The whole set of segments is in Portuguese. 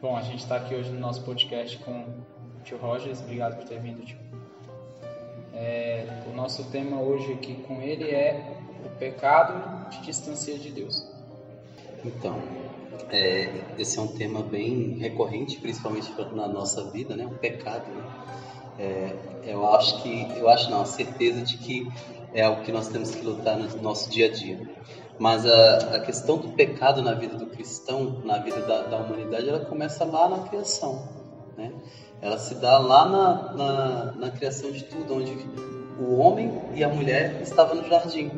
Bom, a gente está aqui hoje no nosso podcast com o tio Rogers. Obrigado por ter vindo, tio. O nosso tema hoje aqui com ele é o pecado te distancia de Deus. Então, esse é um tema bem recorrente, principalmente na nossa vida, né? O pecado, né? Eu acho não, a certeza de que é algo que nós temos que lutar no nosso dia a dia. Mas a questão do pecado na vida do cristão, na vida da humanidade, ela começa lá na criação, né? Ela se dá lá na criação de tudo, onde o homem e a mulher estavam no jardim.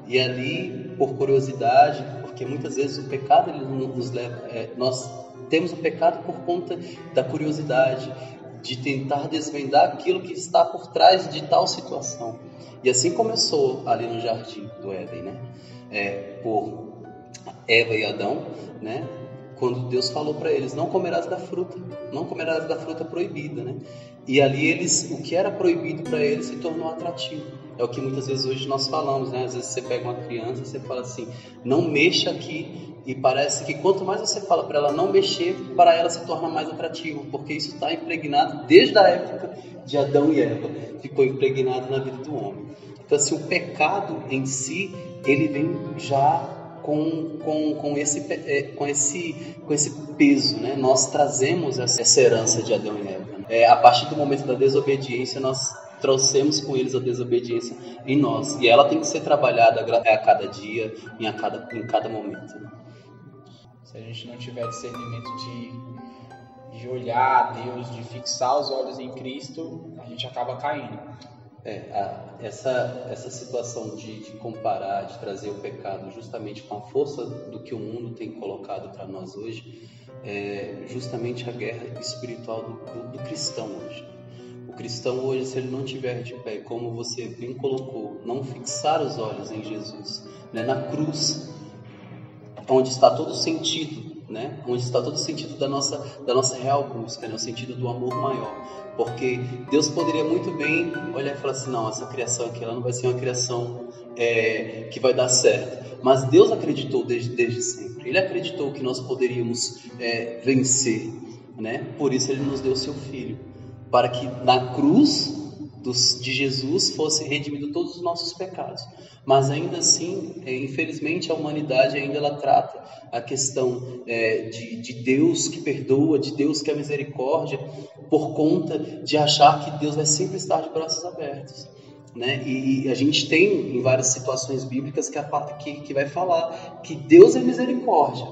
E ali, por curiosidade, porque muitas vezes o pecado ele nos leva, nós temos o pecado por conta da curiosidade, de tentar desvendar aquilo que está por trás de tal situação. E assim começou ali no jardim do Éden, né? Por Eva e Adão, né? Quando Deus falou para eles, não comerás da fruta proibida, né? E ali o que era proibido para eles se tornou atrativo. É o que muitas vezes hoje nós falamos, né? Às vezes você pega uma criança e você fala assim, não mexa aqui, e parece que quanto mais você fala para ela não mexer, para ela se torna mais atrativo, porque isso está impregnado desde a época de Adão e Eva, ficou impregnado na vida do homem. Então assim, o pecado em si, ele vem já com esse peso, né? Nós trazemos essa herança de Adão e Eva, né? A partir do momento da desobediência, nós trouxemos com eles a desobediência em nós, e ela tem que ser trabalhada a cada dia, em cada momento, né? Se a gente não tiver discernimento de olhar a Deus, de fixar os olhos em Cristo, a gente acaba caindo. Essa situação de comparar, de trazer o pecado justamente com a força do que o mundo tem colocado para nós hoje, é justamente a guerra espiritual do cristão hoje. O cristão hoje, se ele não tiver de pé, como você bem colocou, não fixar os olhos em Jesus, né, na cruz, onde está todo o sentido, né? Onde está todo o sentido da nossa real busca, né? O sentido do amor maior. Porque Deus poderia muito bem olhar e falar assim, não, essa criação aqui ela não vai ser uma criação que vai dar certo. Mas Deus acreditou desde sempre. Ele acreditou que nós poderíamos vencer, né? Por isso Ele nos deu o seu Filho, para que na cruz de Jesus fosse redimido todos os nossos pecados. Mas ainda assim, infelizmente, a humanidade ainda ela trata a questão de Deus que perdoa, de Deus que é misericórdia, por conta de achar que Deus vai sempre estar de braços abertos, né? E a gente tem em várias situações bíblicas que vai falar que Deus é misericórdia,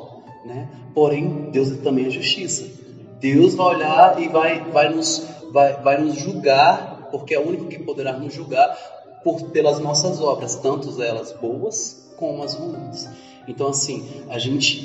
né? Porém, Deus também é justiça. Deus vai olhar e vai nos julgar, porque é o único que poderá nos julgar pelas nossas obras, tanto elas boas como as ruins. Então assim,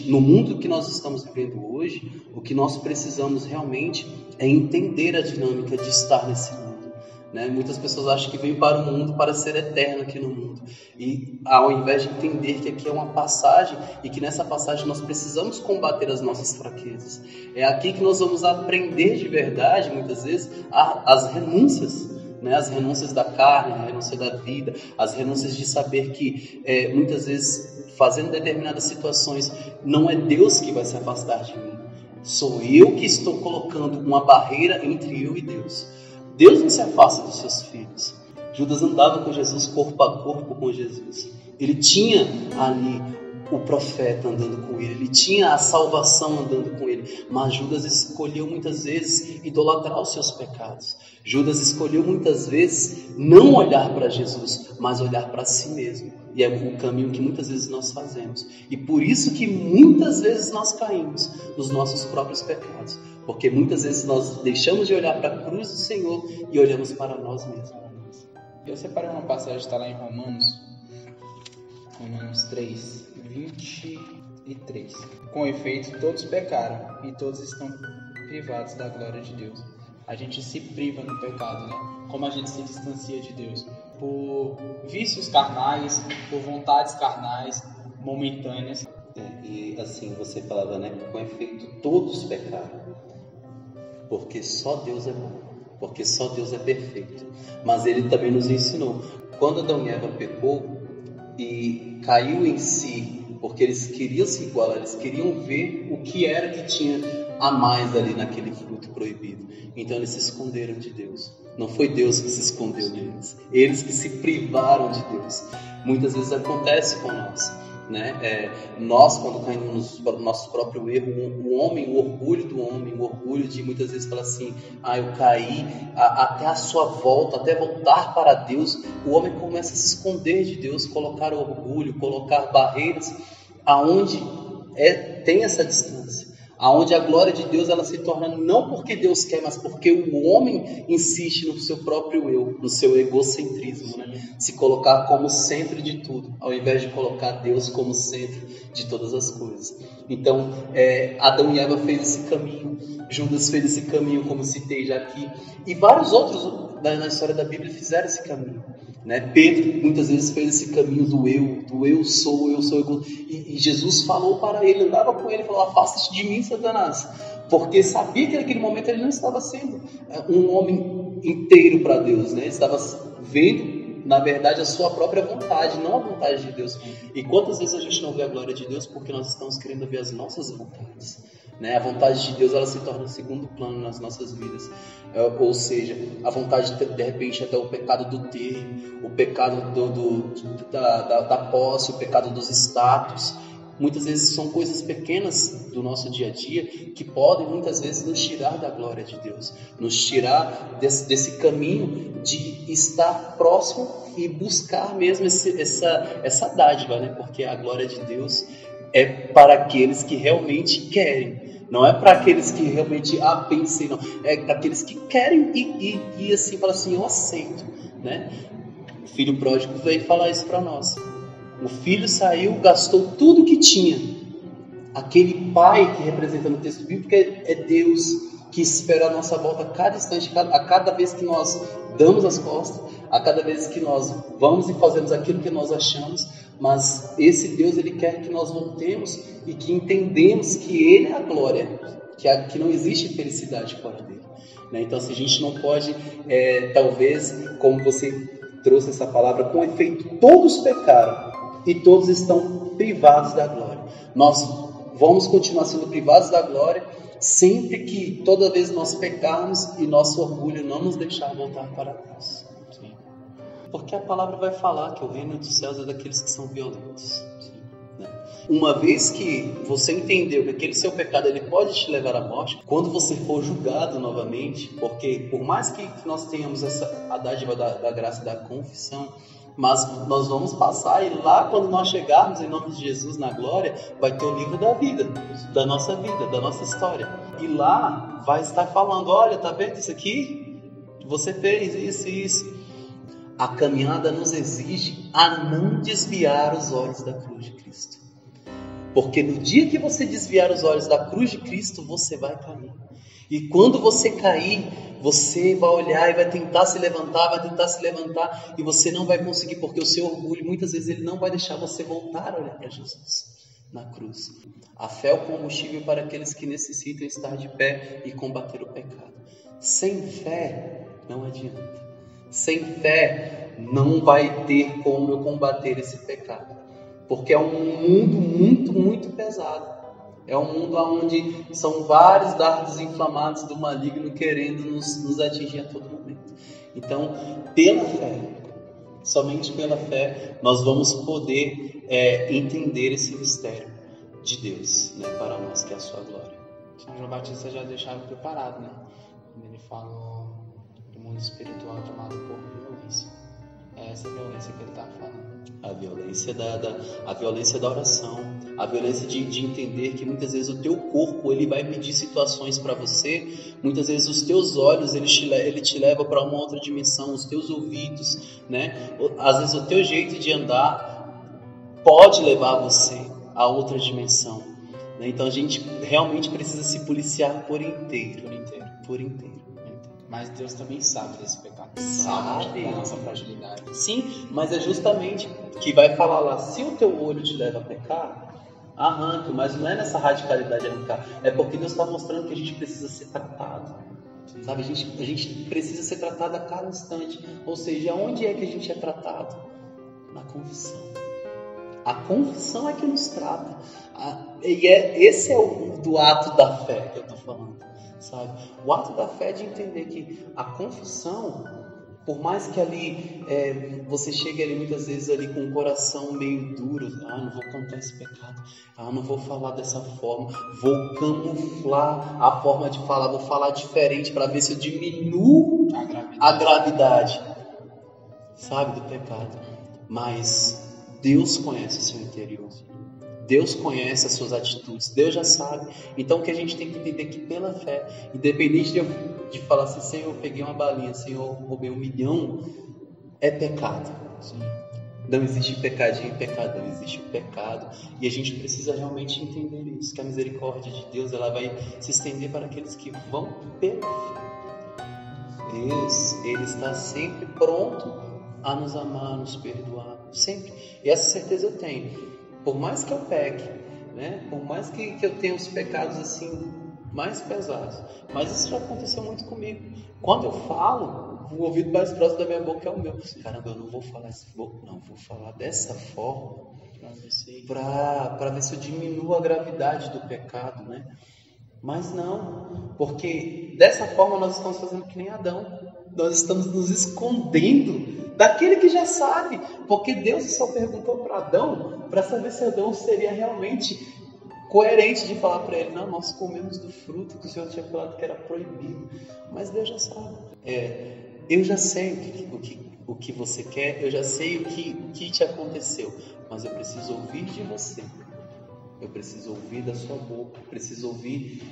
no mundo que nós estamos vivendo hoje, o que nós precisamos realmente é entender a dinâmica de estar nesse mundo, né? Muitas pessoas acham que vêm para o mundo para ser eterno aqui no mundo, e ao invés de entender que aqui é uma passagem, e que nessa passagem nós precisamos combater as nossas fraquezas, é aqui que nós vamos aprender de verdade, muitas vezes, as renúncias, né? As renúncias da carne, a renúncia da vida, as renúncias de saber que muitas vezes, fazendo determinadas situações, não é Deus que vai se afastar de mim, sou eu que estou colocando uma barreira entre eu e Deus. Deus não se afasta dos seus filhos. Judas andava com Jesus, corpo a corpo com Jesus. Ele tinha ali o profeta andando com ele, ele tinha a salvação andando com ele, mas Judas escolheu muitas vezes idolatrar os seus pecados. Judas escolheu muitas vezes não olhar para Jesus, mas olhar para si mesmo, e é o caminho que muitas vezes nós fazemos, e por isso que muitas vezes nós caímos nos nossos próprios pecados, porque muitas vezes nós deixamos de olhar para a cruz do Senhor e olhamos para nós mesmos. Eu separei uma passagem que está lá em Romanos 3, 23. Com efeito, todos pecaram e todos estão privados da glória de Deus. A gente se priva no pecado, né? Como a gente se distancia de Deus? Por vícios carnais, por vontades carnais, momentâneas. E assim você falava, né? Com efeito, todos pecaram. Porque só Deus é bom. Porque só Deus é perfeito. Mas Ele também nos ensinou. Quando Adão e Eva pecou e caiu em si, porque eles queriam se igualar, eles queriam ver o que era que tinha a mais ali naquele fruto proibido. Então eles se esconderam de Deus. Não foi Deus que se escondeu deles, eles que se privaram de Deus. Muitas vezes acontece com nós, né? Nós, quando caímos no nosso próprio erro, o orgulho do homem, o orgulho de muitas vezes falar assim: eu caí, até a sua volta, até voltar para Deus, o homem começa a se esconder de Deus, colocar orgulho, colocar barreiras aonde tem essa distância. Aonde a glória de Deus ela se torna não porque Deus quer, mas porque o homem insiste no seu próprio eu, no seu egocentrismo, né? Se colocar como centro de tudo, ao invés de colocar Deus como centro de todas as coisas. Então, Adão e Eva fez esse caminho, Judas fez esse caminho, como citei já aqui, e vários outros na história da Bíblia fizeram esse caminho, né? Pedro muitas vezes fez esse caminho do eu sou, e Jesus falou para ele, andava com ele, falou: afasta-te de mim, Satanás, porque sabia que naquele momento ele não estava sendo um homem inteiro para Deus, né? Ele estava vendo, na verdade, a sua própria vontade, não a vontade de Deus. E quantas vezes a gente não vê a glória de Deus porque nós estamos querendo ver as nossas vontades, né? A vontade de Deus ela se torna um segundo plano nas nossas vidas, ou seja, a vontade de repente até o pecado do ter, o pecado da posse, o pecado dos status. Muitas vezes são coisas pequenas do nosso dia a dia que podem muitas vezes nos tirar da glória de Deus, nos tirar desse caminho de estar próximo e buscar mesmo essa dádiva, né? Porque a glória de Deus é para aqueles que realmente querem. Não é para aqueles que realmente pensem, não. É para aqueles que querem e assim, fala assim: eu aceito, né? O filho pródigo veio falar isso para nós. O filho saiu, gastou tudo que tinha. Aquele pai que representa no texto bíblico é Deus, que espera a nossa volta a cada instante, a cada vez que nós damos as costas, a cada vez que nós vamos e fazemos aquilo que nós achamos. Mas esse Deus, ele quer que nós voltemos e que entendemos que Ele é a glória, que não existe felicidade fora dele, né? Então, assim, a gente não pode, talvez, como você trouxe essa palavra, com efeito, todos pecaram e todos estão privados da glória. Nós vamos continuar sendo privados da glória sempre que, toda vez nós pecarmos e nosso orgulho não nos deixar voltar para Deus. Sim. Porque a palavra vai falar que o reino dos céus é daqueles que são violentos. Sim, né? Uma vez que você entendeu que aquele seu pecado ele pode te levar à morte, quando você for julgado novamente, porque por mais que nós tenhamos a dádiva da graça da confissão, mas nós vamos passar e lá quando nós chegarmos em nome de Jesus na glória, vai ter o livro da vida, da nossa história. E lá vai estar falando: olha, tá vendo isso aqui? Você fez isso e isso. A caminhada nos exige a não desviar os olhos da cruz de Cristo. Porque no dia que você desviar os olhos da cruz de Cristo, você vai cair. E quando você cair, você vai olhar e vai tentar se levantar, e você não vai conseguir, porque o seu orgulho, muitas vezes, ele não vai deixar você voltar a olhar para Jesus na cruz. A fé é o combustível para aqueles que necessitam estar de pé e combater o pecado. Sem fé, não adianta. Sem fé, não vai ter como eu combater esse pecado. Porque é um mundo muito, muito pesado. É um mundo onde são vários dardos inflamados do maligno querendo nos atingir a todo momento. Então, pela fé, somente pela fé, nós vamos poder entender esse mistério de Deus, né, para nós, que é a sua glória. São João Batista já deixava preparado, né? Quando ele falou do mundo espiritual tomado por violência. É essa violência que ele está falando. A violência da oração, a violência de entender que muitas vezes o teu corpo ele vai pedir situações para você, muitas vezes os teus olhos ele te leva para uma outra dimensão, os teus ouvidos, né? Às vezes o teu jeito de andar pode levar você a outra dimensão, né? Então a gente realmente precisa se policiar por inteiro. Mas Deus também sabe desse pecado. Sabe da nossa fragilidade. Sim, mas é justamente que vai falar lá: se o teu olho te leva a pecar, arranca. Mas não é nessa radicalidade arrancar. É porque Deus está mostrando que a gente precisa ser tratado. Sabe? A gente precisa ser tratado a cada instante. Ou seja, onde é que a gente é tratado? Na confissão. A confissão é que nos trata. Esse é o do ato da fé que eu estou falando, sabe? O ato da fé é de entender que a confissão, por mais que ali você chegue ali muitas vezes ali com o coração meio duro, não vou contar esse pecado, não vou falar dessa forma, vou camuflar a forma de falar, vou falar diferente para ver se eu diminuo a gravidade, sabe, do pecado. Mas Deus conhece o seu interior. Deus conhece as suas atitudes, Deus já sabe. Então o que a gente tem que entender é que pela fé, independente de falar assim, Senhor, eu peguei uma balinha, Senhor, eu roubei 1 milhão, é pecado. Sim. Não existe pecadinho e pecadão, existe o pecado. E a gente precisa realmente entender isso, que a misericórdia de Deus ela vai se estender para aqueles que vão pela fé. Deus, Ele está sempre pronto a nos amar, a nos perdoar, sempre. E essa certeza eu tenho. Por mais que eu peque, né? Por mais que eu tenha os pecados assim mais pesados, mas isso já aconteceu muito comigo. Quando eu falo, o ouvido mais próximo da minha boca é o meu. Caramba, eu não vou falar isso, vou falar dessa forma para ver se eu diminuo a gravidade do pecado, né? Mas não, porque dessa forma nós estamos fazendo que nem Adão. Nós estamos nos escondendo daquele que já sabe, porque Deus só perguntou para Adão para saber se Adão seria realmente coerente de falar para ele, não, nós comemos do fruto que o Senhor tinha falado que era proibido, mas Deus já sabe. Eu já sei o que você quer, eu já sei o que te aconteceu, mas eu preciso ouvir de você. Eu preciso ouvir da sua boca, eu preciso ouvir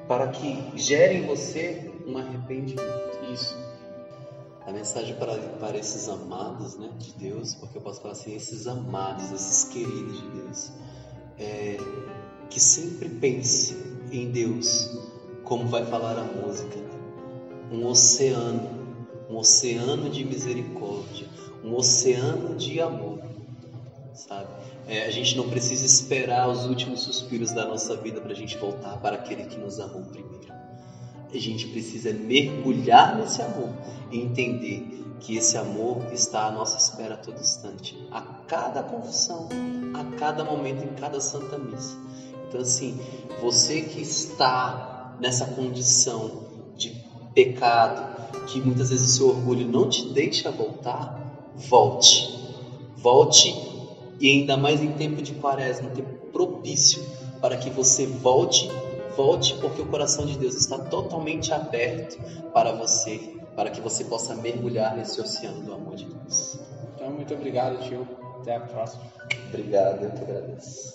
para que gere em você um arrependimento. Isso. A mensagem para esses amados, né, de Deus, porque eu posso falar assim, esses amados, esses queridos de Deus, que sempre pense em Deus, como vai falar a música, né? Um oceano de misericórdia, um oceano de amor, sabe? A gente não precisa esperar os últimos suspiros da nossa vida para a gente voltar para aquele que nos amou primeiro. A gente precisa mergulhar nesse amor e entender que esse amor está à nossa espera a todo instante, a cada confissão, a cada momento, em cada santa missa. Então assim, você que está nessa condição de pecado, que muitas vezes o seu orgulho não te deixa voltar, volte e ainda mais em tempo de quaresma, um tempo propício para que você volte, porque o coração de Deus está totalmente aberto para você, para que você possa mergulhar nesse oceano do amor de Deus. Então, muito obrigado, tio. Até a próxima. Obrigado, eu que agradeço.